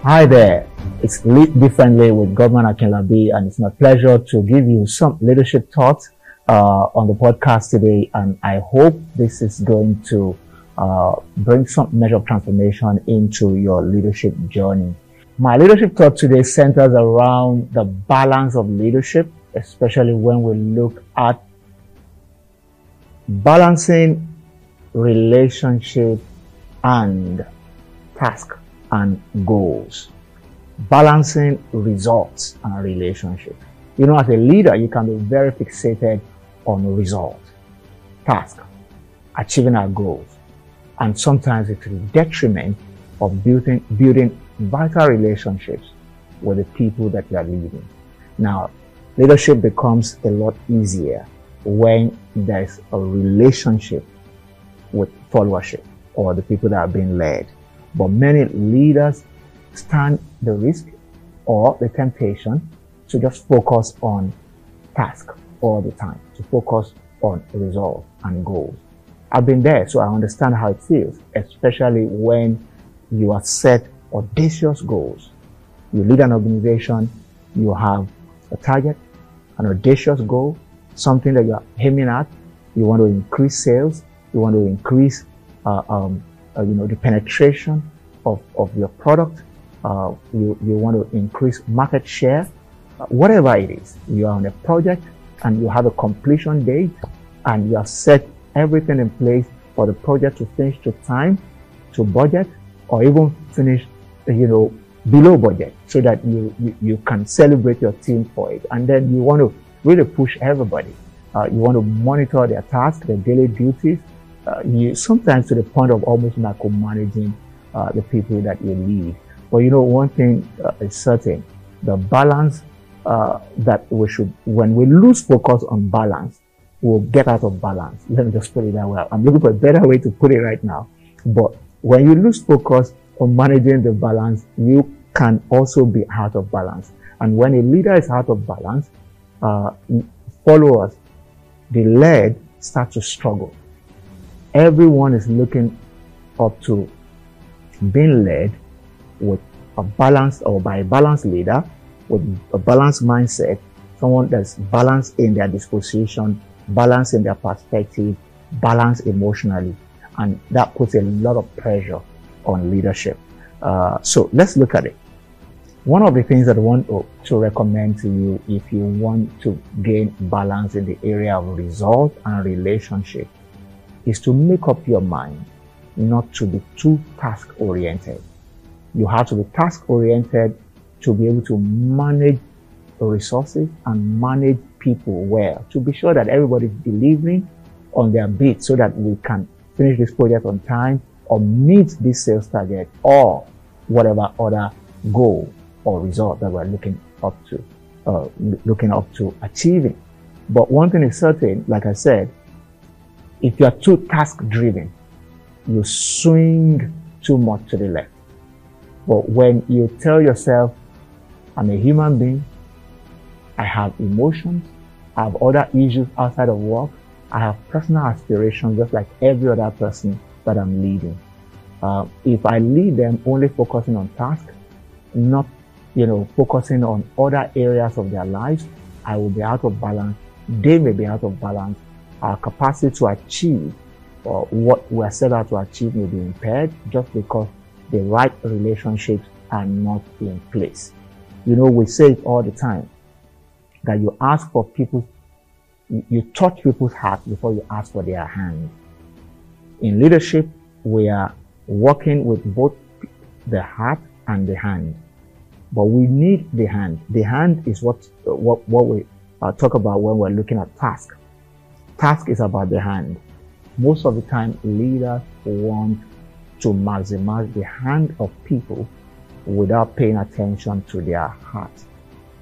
Hi there, it's Lead Differently with Godman Akinlabi, and it's my pleasure to give you some leadership thoughts on the podcast today, and I hope this is going to bring some measure of transformation into your leadership journey. My leadership thought today centers around the balance of leadership, especially when we look at balancing relationship and task and goals, balancing results and relationship. You know, as a leader, you can be very fixated on result, task, achieving our goals, and sometimes it's to the detriment of building vital relationships with the people that you are leading. Now, leadership becomes a lot easier when there's a relationship with followership or the people that are being led. But many leaders stand the risk or the temptation to just focus on task all the time, to focus on results and goals. I've been there, so I understand how it feels, especially when you are set audacious goals. You lead an organization, you have a target, an audacious goal, something that you're aiming at. You want to increase sales, you want to increase the penetration of your product, you want to increase market share, whatever it is. You are on a project and you have a completion date and you have set everything in place for the project to finish to time, to budget, or even finish, below budget, so that you can celebrate your team for it. And then you want to really push everybody. You want to monitor their tasks, their daily duties, sometimes to the point of almost micromanaging the people that you lead. But one thing is certain: the balance that we should, when we lose focus on balance, we'll get out of balance. Let me just put it that way. I'm looking for a better way to put it right now. But when you lose focus on managing the balance, you can also be out of balance. And when a leader is out of balance, followers, the led, start to struggle. Everyone is looking up to being led with a balanced, or by a balanced leader with a balanced mindset, someone that's balanced in their disposition, balanced in their perspective, balanced emotionally, and that puts a lot of pressure on leadership. So let's look at it. One of the things that I want to recommend to you, if you want to gain balance in the area of result and relationship, is to make up your mind not to be too task-oriented. You have to be task-oriented to be able to manage resources and manage people well, to be sure that everybody's delivering on their beat so that we can finish this project on time or meet this sales target or whatever other goal or result that we're looking up to achieving. But one thing is certain, like I said, if you're too task-driven, you swing too much to the left. But when you tell yourself, I'm a human being, I have emotions, I have other issues outside of work, I have personal aspirations just like every other person that I'm leading. If I lead them only focusing on task, not focusing on other areas of their lives, I will be out of balance. They may be out of balance. Our capacity to achieve or what we're set out to achieve may be impaired just because the right relationships are not in place. We say it all the time that you ask for you touch people's heart before you ask for their hand. In leadership, we are working with both the heart and the hand, but we need the hand. The hand is what we talk about when we're looking at task. Task is about the hand. Most of the time, leaders want to maximize the hand of people without paying attention to their heart.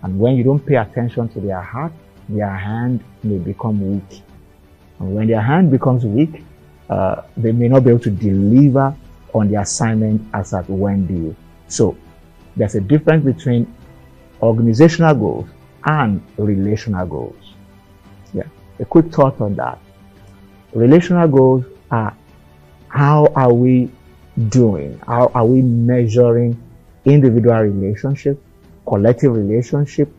And when you don't pay attention to their heart, their hand may become weak. And when their hand becomes weak, they may not be able to deliver on the assignment as at when due. So there's a difference between organizational goals and relational goals. Yeah, a quick thought on that. Relational goals are how are we doing? How are we measuring individual relationship, collective relationship,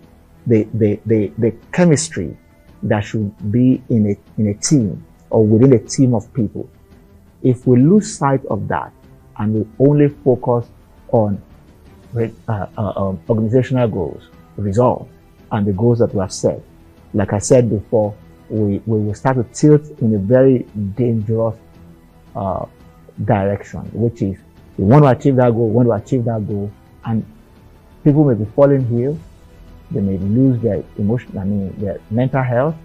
the chemistry that should be in a team or within a team of people. If we lose sight of that and we only focus on organizational goals, results, and the goals that we have set, like I said before, we will start to tilt in a very dangerous direction, which is we want to achieve that goal, and people may be falling ill, they may lose their their mental health,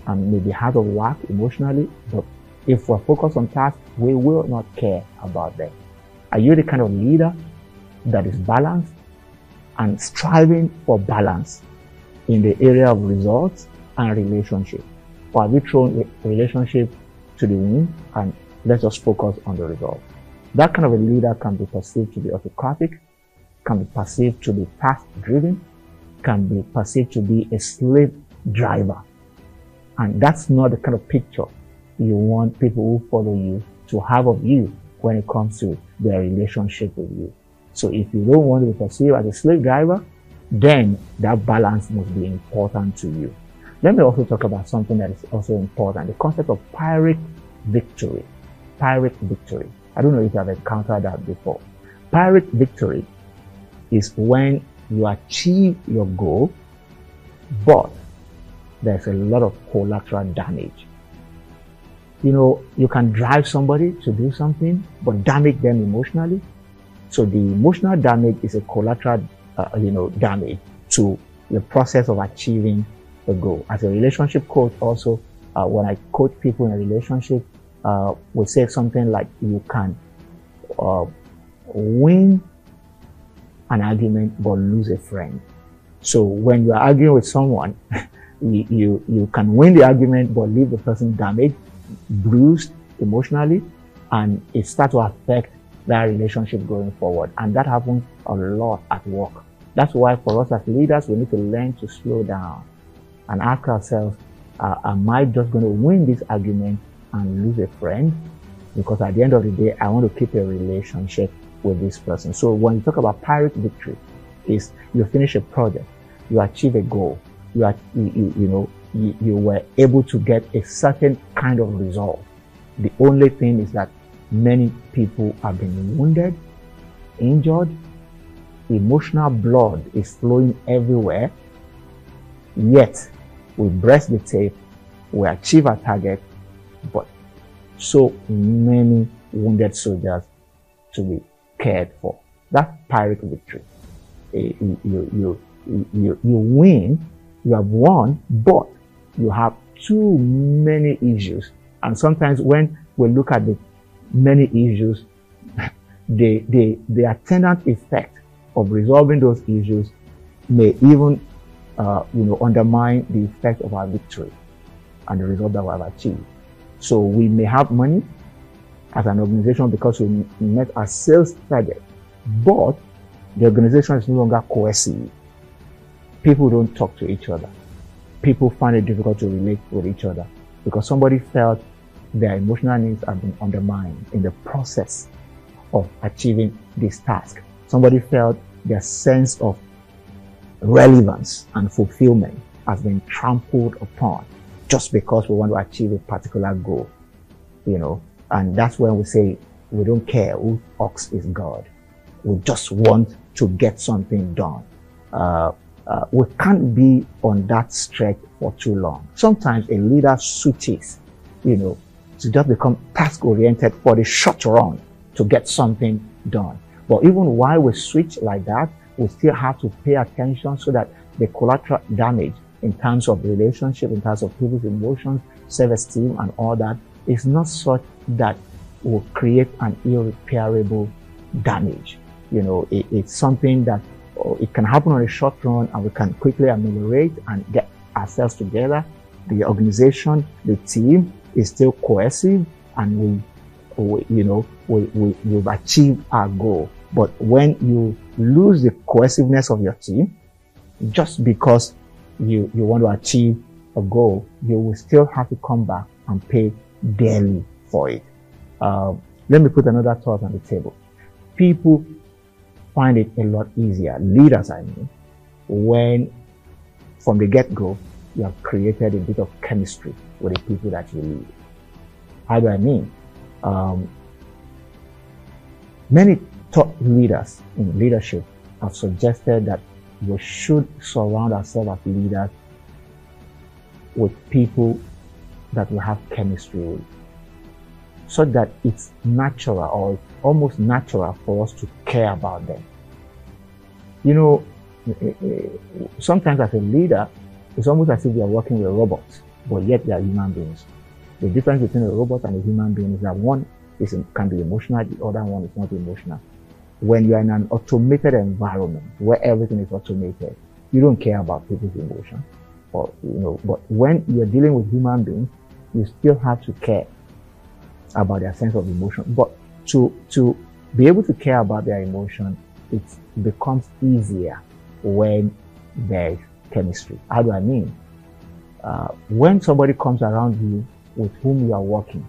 and may be out of whack emotionally. But if we're focused on tasks, we will not care about them. Are you the kind of leader that is balanced and striving for balance in the area of results and relationship? Or have you thrown a relationship to the wind and let's just focus on the result? That kind of a leader can be perceived to be autocratic, can be perceived to be task-driven, can be perceived to be a slave driver. And that's not the kind of picture you want people who follow you to have of you when it comes to their relationship with you. So if you don't want to be perceived as a slave driver, then that balance must be important to you. Let me also talk about something that is also important, the concept of Pyrrhic victory. Pyrrhic victory. I don't know if you have encountered that before. Pyrrhic victory is when you achieve your goal, but there's a lot of collateral damage. You know, you can drive somebody to do something, but damage them emotionally. So the emotional damage is a collateral, damage to the process of achieving the goal. As a relationship coach also, when I coach people in a relationship, we say something like you can win an argument but lose a friend. So when you are arguing with someone, you can win the argument but leave the person damaged, bruised emotionally, and it starts to affect that relationship going forward. And that happens a lot at work. That's why for us as leaders, we need to learn to slow down and ask ourselves, am I just going to win this argument and lose a friend? Because at the end of the day, I want to keep a relationship with this person. So when you talk about Pyrrhic victory, is you finish a project, you achieve a goal, you were able to get a certain kind of result. The only thing is that many people have been wounded, injured, emotional blood is flowing everywhere, yet we breast the tape, we achieve our target, but so many wounded soldiers to be cared for. That's Pyrrhic victory. You win, you have won, but you have too many issues. And sometimes when we look at the many issues, the attendant effect of resolving those issues may even undermine the effect of our victory and the result that we have achieved. So we may have money as an organization because we met our sales target, but the organization is no longer cohesive. People don't talk to each other. People find it difficult to relate with each other because somebody felt their emotional needs have been undermined in the process of achieving this task. Somebody felt their sense of relevance and fulfillment has been trampled upon just because we want to achieve a particular goal, and that's when we say we don't care whose ox is God. We just want to get something done. We can't be on that stretch for too long. Sometimes a leader switches, to just become task-oriented for the short run to get something done. But even while we switch like that, we still have to pay attention so that the collateral damage in terms of relationship, in terms of people's emotions, self-esteem, and all that is not such that will create an irreparable damage. It's something that it can happen on a short run and we can quickly ameliorate and get ourselves together. The organization, the team is still cohesive and we've achieved our goal. But when you lose the cohesiveness of your team, just because you want to achieve a goal, you will still have to come back and pay dearly for it. Let me put another thought on the table. People find it a lot easier, leaders I mean, when from the get-go you have created a bit of chemistry with the people that you lead. How do I mean? Many top leaders in leadership have suggested that we should surround ourselves as leaders with people that we have chemistry with, so that it's natural or it's almost natural for us to care about them. You know, sometimes as a leader, it's almost as if we are working with robots, but yet they are human beings. The difference between a robot and a human being is that one can be emotional, the other one is not emotional. When you are in an automated environment where everything is automated, you don't care about people's emotions. Or, but when you're dealing with human beings, you still have to care about their sense of emotion. But to be able to care about their emotion, it becomes easier when there's chemistry. How do I mean? When somebody comes around you with whom you are working,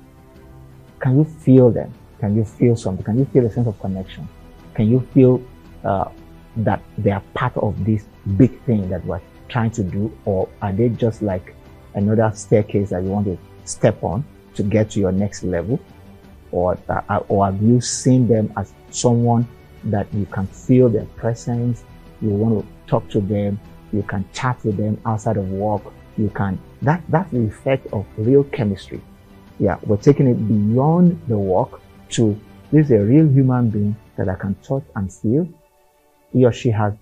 can you feel them? Can you feel something? Can you feel a sense of connection? Can you feel that they are part of this big thing that we're trying to do, or are they just like another staircase that you want to step on to get to your next level? Or have you seen them as someone that you can feel their presence, you want to talk to them, you can chat with them outside of work, that's the effect of real chemistry. Yeah, we're taking it beyond the work to this is a real human being that I can touch and feel. He or she has,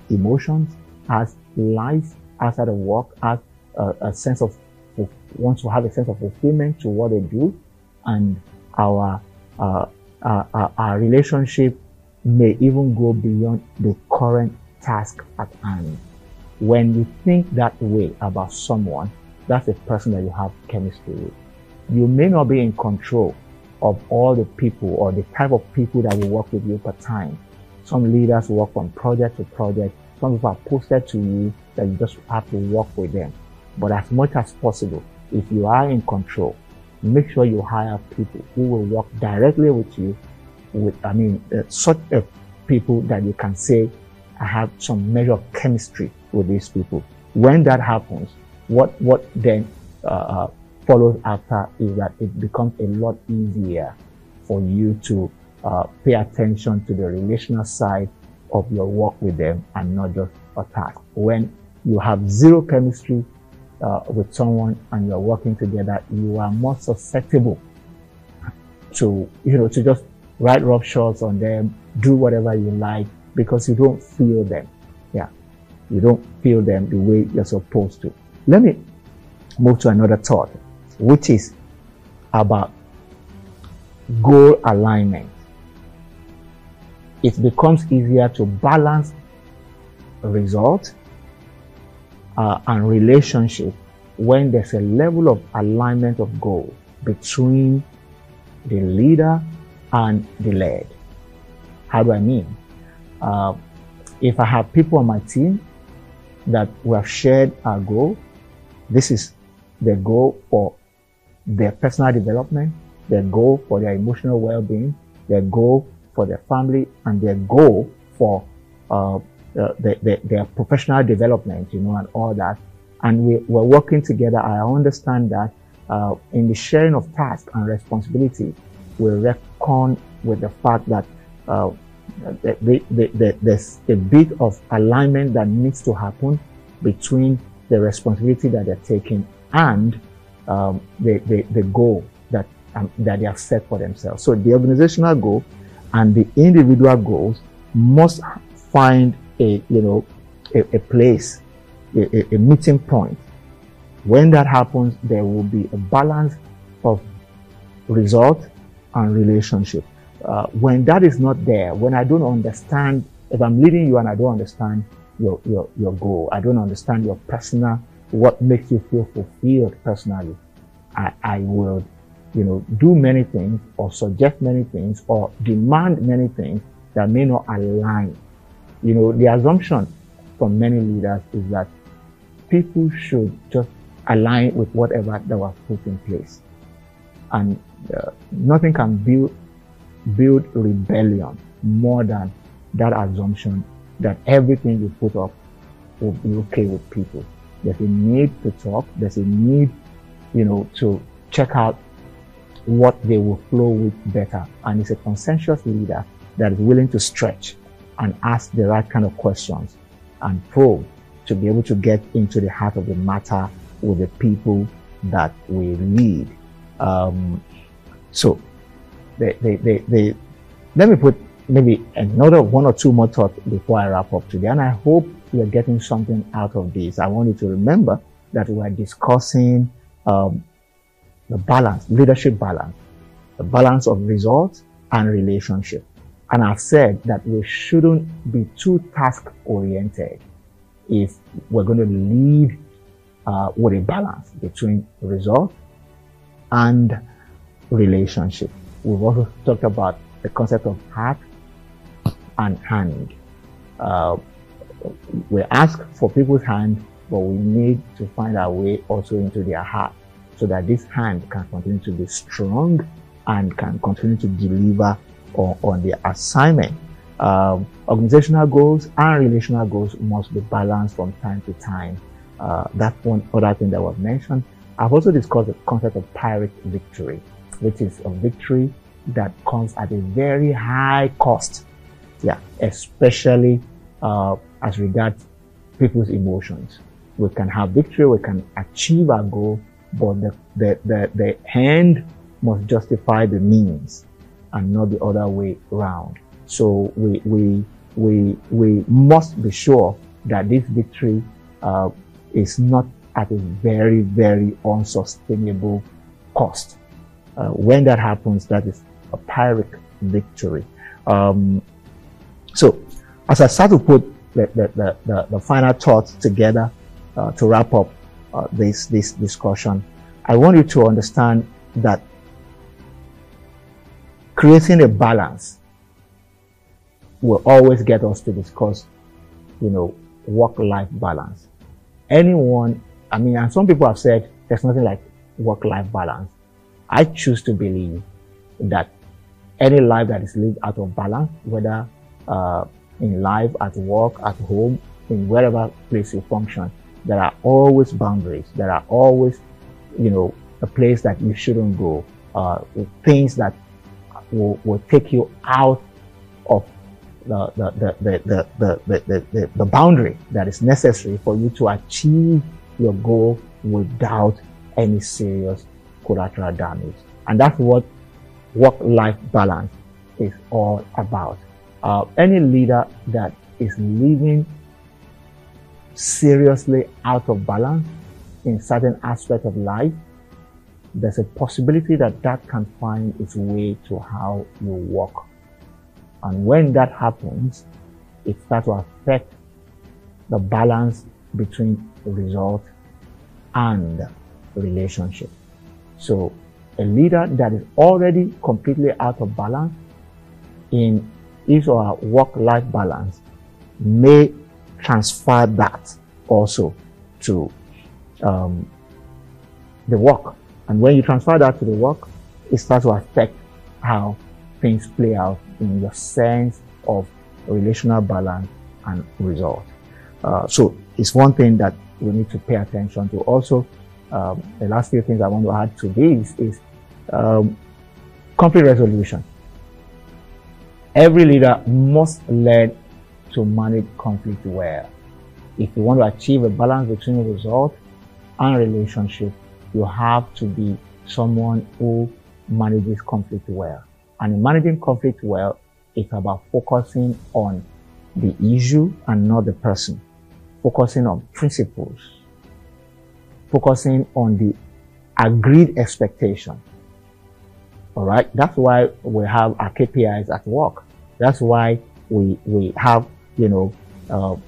emotions, has life outside of work, has wants to have a sense of fulfillment to what they do, and our relationship may even go beyond the current task at hand. When you think that way about someone, that's a person that you have chemistry with. You may not be in control of all the people or the type of people that will work with you per time. Some leaders work from project to project. Some people are posted to you that you just have to work with them. But as much as possible, if you are in control, make sure you hire people who will work directly with you, such people that you can say, I have some measure of chemistry with these people. When that happens, what then follows after is that it becomes a lot easier for you to pay attention to the relational side of your work with them and not just a task. When you have zero chemistry with someone and you're working together, you are more susceptible to just write rough shots on them, do whatever you like, because you don't feel them. Yeah, you don't feel them the way you're supposed to. Let me move to another thought, which is about goal alignment. It becomes easier to balance result and relationship when there's a level of alignment of goals between the leader and the led. How do I mean? If I have people on my team that we have shared our goal, this is their goal for their personal development, their goal for their emotional well-being, their goal for their family, and their goal for their professional development, and all that. And we're working together. I understand that in the sharing of tasks and responsibilities, we reckon with the fact that there's a bit of alignment that needs to happen between the responsibility that they're taking and the goal that they have set for themselves. So the organizational goal and the individual goals must find a place, a meeting point. When that happens, there will be a balance of result and relationship. When that is not there, when I don't understand, if I'm leading you and I don't understand your goal, I don't understand your personal, what makes you feel fulfilled personally, I will, do many things or suggest many things or demand many things that may not align. The assumption from many leaders is that people should just align with whatever that was put in place. And nothing can build build rebellion more than that assumption that everything you put up will be okay with people. There's a need to talk. There's a need, to check out what they will flow with better. And it's a conscientious leader that is willing to stretch and ask the right kind of questions and probe to be able to get into the heart of the matter with the people that we lead. So let me put maybe another one or two more thoughts before I wrap up today. And I hope you're getting something out of this. I want you to remember that we are discussing the balance, leadership balance, the balance of results and relationship. And I've said that we shouldn't be too task-oriented if we're going to lead with a balance between result and relationship. We've also talked about the concept of heart and hand. We ask for people's hand, but we need to find our way also into their heart so that this hand can continue to be strong and can continue to deliver on the assignment. Organizational goals and relational goals must be balanced from time to time. That's one other thing that was mentioned. I've also discussed the concept of Pyrrhic victory, which is a victory that comes at a very high cost. Yeah, especially as regards people's emotions. We can have victory, we can achieve our goal, but the end must justify the means and not the other way around. So we must be sure that this victory is not at a very, very unsustainable cost. When that happens, that is a Pyrrhic victory. So as I start to put the final thoughts together to wrap up this discussion, I want you to understand that creating a balance will always get us to discuss, work-life balance. And some people have said there's nothing like work-life balance. I choose to believe that any life that is lived out of balance, whether in life, at work, at home, in wherever place you function, there are always boundaries. There are always, a place that you shouldn't go, things that will take you out of the boundary that is necessary for you to achieve your goal without any serious collateral damage. And that's what work-life balance is all about. Any leader that is living seriously out of balance in certain aspects of life, there's a possibility that can find its way to how you work. And when that happens, it starts to affect the balance between result and relationship. So a leader that is already completely out of balance in his or her work-life balance may transfer that also to the work. And when you transfer that to the work, it starts to affect how things play out in your sense of relational balance and result. So it's one thing that we need to pay attention to. Also, the last few things I want to add to this is conflict resolution. Every leader must learn to manage conflict well. If you want to achieve a balance between result and relationship, you have to be someone who manages conflict well. And in managing conflict well, it's about focusing on the issue and not the person. Focusing on principles. Focusing on the agreed expectation. All right. That's why we have our KPIs at work. That's why we have,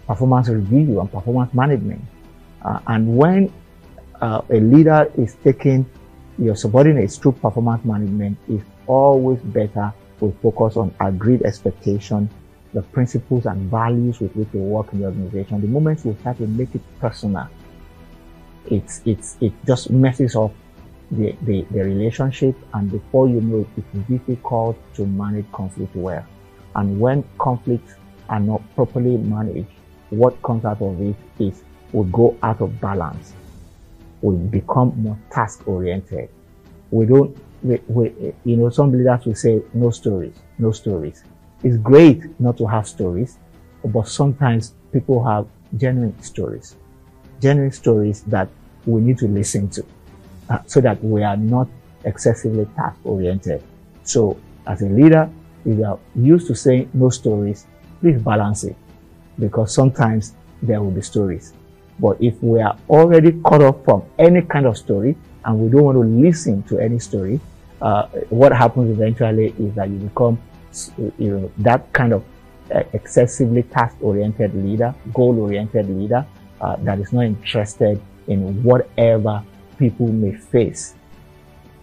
performance review and performance management. And when a leader is taking your subordinates through performance management, it's always better to focus on agreed expectation, the principles and values with which you work in the organization. The moment you start to make it personal, it just messes up the relationship, and before you know it, it's difficult to manage conflict well. And when conflicts are not properly managed, what comes out of it is we go out of balance. We become more task-oriented. Some leaders will say, no stories, no stories. It's great not to have stories, but sometimes people have genuine stories that we need to listen to, so that we are not excessively task-oriented. So as a leader, if you are used to saying no stories, please balance it, because sometimes there will be stories. But if we are already cut off from any kind of story and we don't want to listen to any story, what happens eventually is that you become that kind of excessively task-oriented leader, goal-oriented leader, that is not interested in whatever people may face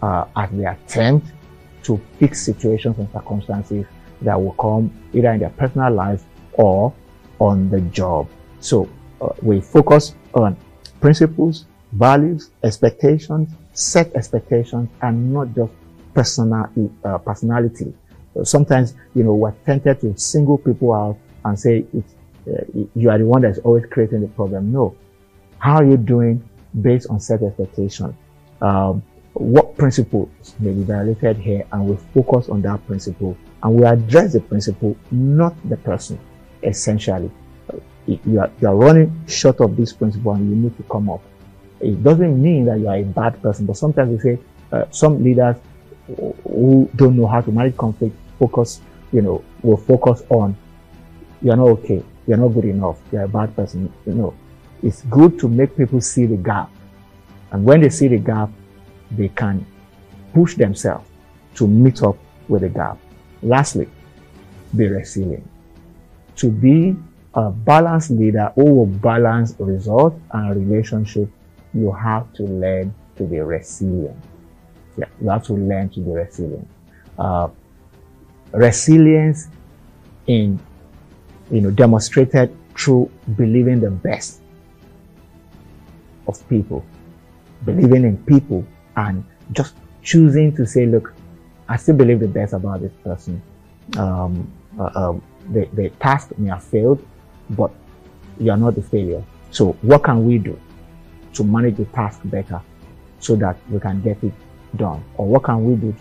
as they attempt to fix situations and circumstances that will come either in their personal life or on the job. So we focus on principles, values, expectations, set expectations, and not just personality. Sometimes, we're tempted to single people out and say you are the one that's always creating the problem. No. How are you doing based on set expectation? What principles may be violated here, and we focus on that principle and we address the principle, not the person. Essentially, you are running short of this principle and you need to come up. It doesn't mean that you are a bad person, but sometimes we say some leaders who don't know how to manage conflict will focus on, you're not okay, you're not good enough, you're a bad person. It's good to make people see the gap, and when they see the gap, they can push themselves to meet up with the gap. Lastly, be resilient. To be a balanced leader who will balance result and relationship, you have to learn to be resilient. Yeah, you have to learn to be resilient. Resilience demonstrated through believing the best of people, believing in people, and just choosing to say, look, I still believe the best about this person. The task may have failed, but you are not the failure. So what can we do to manage the task better so that we can get it done? Or what can we do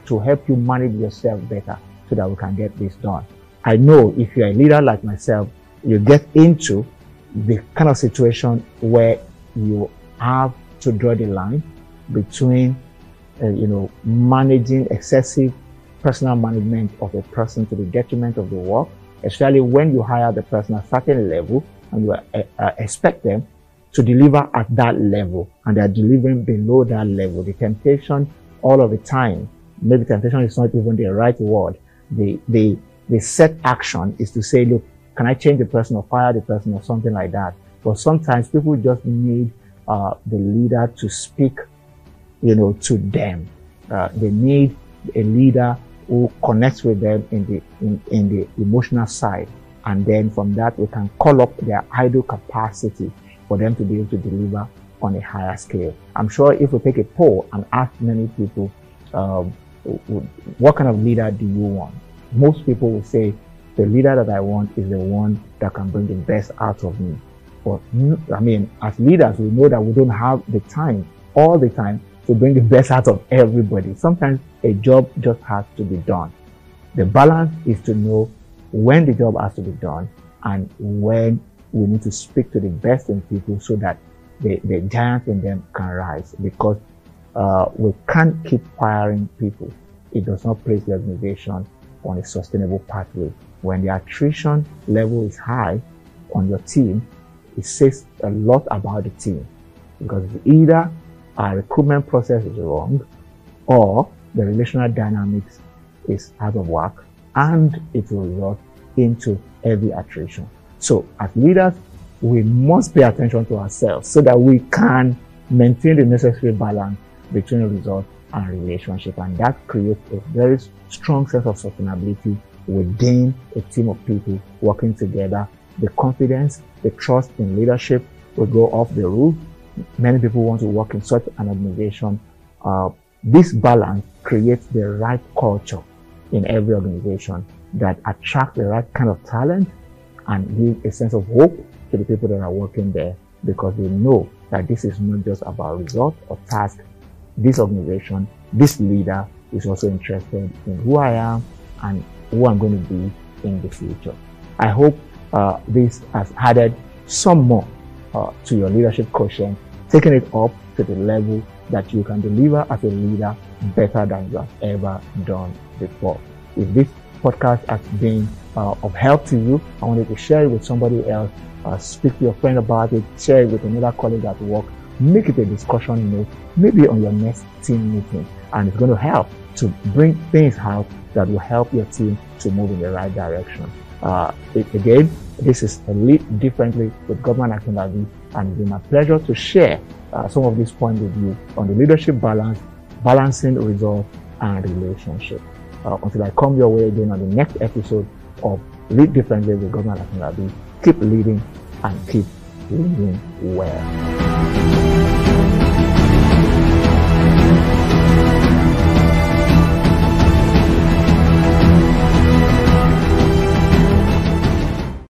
to help you manage yourself better so that we can get this done? I know if you're a leader like myself, you get into the kind of situation where you have to draw the line between managing excessive personal management of a person to the detriment of the work, especially when you hire the person at a certain level and you expect them to deliver at that level and they're delivering below that level. The temptation all of the time, maybe temptation is not even the right word, the set action is to say, look, can I change the person or fire the person or something like that? But sometimes people just need the leader to speak, to them. They need a leader who connects with them in the emotional side, and then from that we can call up their idle capacity for them to be able to deliver on a higher scale. I'm sure if we take a poll and ask many people, what kind of leader do you want? Most people will say, the leader that I want is the one that can bring the best out of me. But as leaders, we know that we don't have the time, all the time, to bring the best out of everybody. Sometimes a job just has to be done. The balance is to know when the job has to be done and when we need to speak to the best in people so that the giants in them can rise, because we can't keep firing people. It does not place the organization on a sustainable pathway. When the attrition level is high on your team, it says a lot about the team, because either our recruitment process is wrong or the relational dynamics is out of whack, and it will result into heavy attrition. So as leaders, we must pay attention to ourselves so that we can maintain the necessary balance between result and relationship, and that creates a very strong sense of sustainability within a team of people working together. The confidence, the trust in leadership will go off the roof. Many people want to work in such an organization This balance creates the right culture in every organization that attracts the right kind of talent and give a sense of hope to the people that are working there, because they know that this is not just about result or task. This organization, this leader is also interested in who I am and who I'm going to be in the future. I hope this has added some more to your leadership quotient, taking it up to the level that you can deliver as a leader better than you have ever done before. If this podcast has been of help to you, I wanted to share it with somebody else. Speak to your friend about it, share it with another colleague at work, make it a discussion note, maybe on your next team meeting, and it's going to help to bring things out that will help your team to move in the right direction. Again, this is a Lead Differently with Godman Akinlabi, and it's been my pleasure to share some of these points with you on the leadership balance, balancing results and relationship. Until I come your way again on the next episode of Lead Differently with Godman Akinlabi, keep leading and keep leading well.